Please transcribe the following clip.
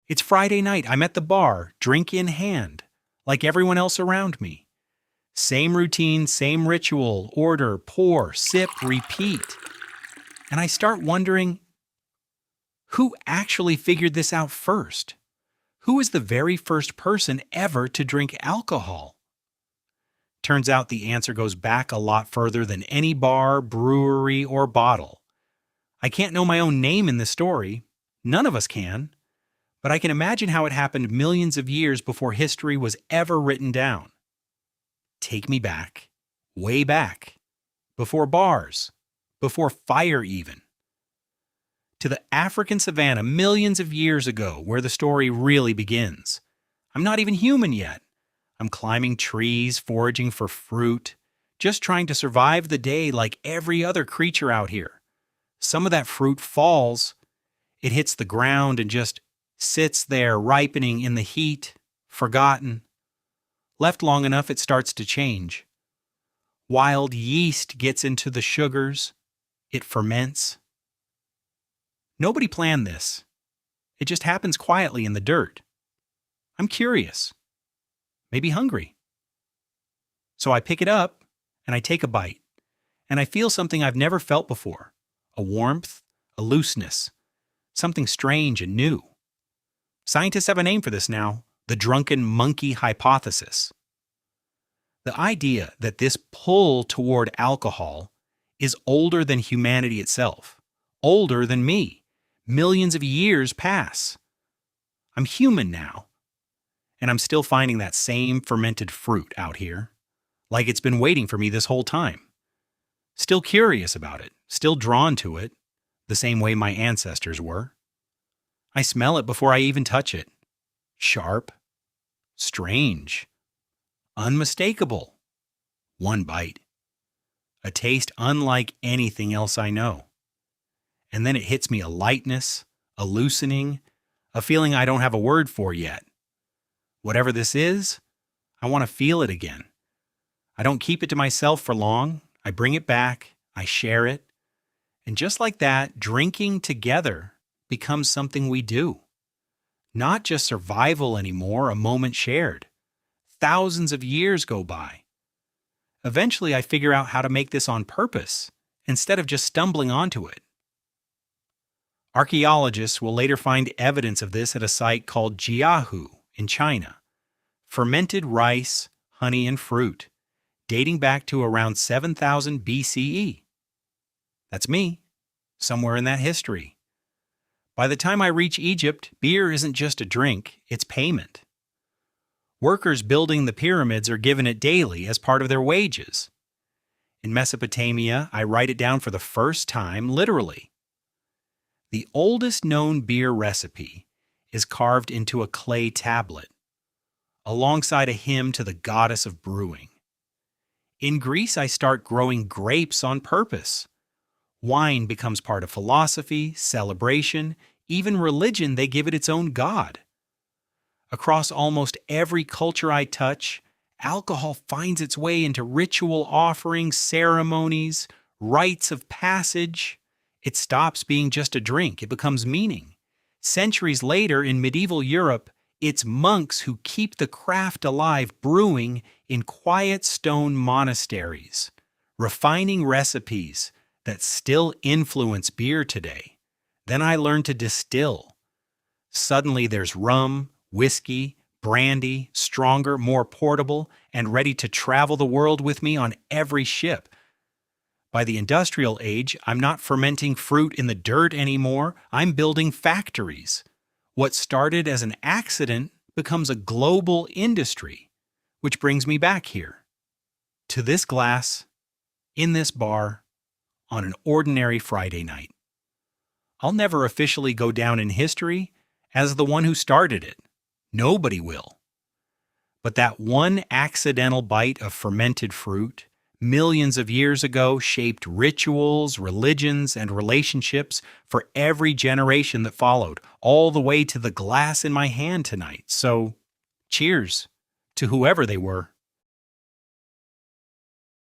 It's Friday night. I'm at the bar, drink in hand, like everyone else around me. Same routine, same ritual, order, pour, sip, repeat. And I start wondering, who actually figured this out first? Who was the very first person ever to drink alcohol? Turns out the answer goes back a lot further than any bar, brewery, or bottle. I can't know my own name in this story. None of us can. But I can imagine how it happened millions of years before history was ever written down. Take me back, way back, before bars, before fire even. To the African savanna millions of years ago, where the story really begins. I'm not even human yet. I'm climbing trees, foraging for fruit, just trying to survive the day like every other creature out here. Some of that fruit falls, it hits the ground and just sits there ripening in the heat, forgotten. Left long enough, it starts to change. Wild yeast gets into the sugars. It ferments. Nobody planned this. It just happens quietly in the dirt. I'm curious. Maybe hungry. So I pick it up and I take a bite. And I feel something I've never felt before. A warmth, a looseness. Something strange and new. Scientists have a name for this now, the drunken monkey hypothesis. The idea that this pull toward alcohol is older than humanity itself, older than me. Millions of years pass. I'm human now, and I'm still finding that same fermented fruit out here, like it's been waiting for me this whole time. Still curious about it, still drawn to it, the same way my ancestors were. I smell it before I even touch it. Sharp, strange, unmistakable. One bite. A taste unlike anything else I know. And then it hits me a lightness, a loosening, a feeling I don't have a word for yet. Whatever this is, I want to feel it again. I don't keep it to myself for long. I bring it back, I share it. And just like that, drinking together becomes something we do. Not just survival anymore, a moment shared. Thousands of years go by. Eventually, I figure out how to make this on purpose, instead of just stumbling onto it. Archaeologists will later find evidence of this at a site called Jiahu in China. Fermented rice, honey, and fruit, dating back to around 7000 BCE. That's me, somewhere in that history. By the time I reach Egypt, beer isn't just a drink, it's payment. Workers building the pyramids are given it daily as part of their wages. In Mesopotamia, I write it down for the first time literally. The oldest known beer recipe is carved into a clay tablet, alongside a hymn to the goddess of brewing. In Greece, I start growing grapes on purpose. Wine becomes part of philosophy, celebration, even religion. They give it its own god. Across almost every culture I touch, alcohol finds its way into ritual offerings, ceremonies, rites of passage. It stops being just a drink, it becomes meaning. Centuries later, in medieval Europe, it's monks who keep the craft alive, brewing in quiet stone monasteries, refining recipes that still influence beer today. Then I learned to distill. Suddenly there's rum, whiskey, brandy, stronger, more portable, and ready to travel the world with me on every ship. By the industrial age, I'm not fermenting fruit in the dirt anymore. I'm building factories. What started as an accident becomes a global industry, which brings me back here, to this glass, in this bar, on an ordinary Friday night. I'll never officially go down in history as the one who started it. Nobody will. But that one accidental bite of fermented fruit, millions of years ago, shaped rituals, religions, and relationships for every generation that followed, all the way to the glass in my hand tonight. So, cheers to whoever they were.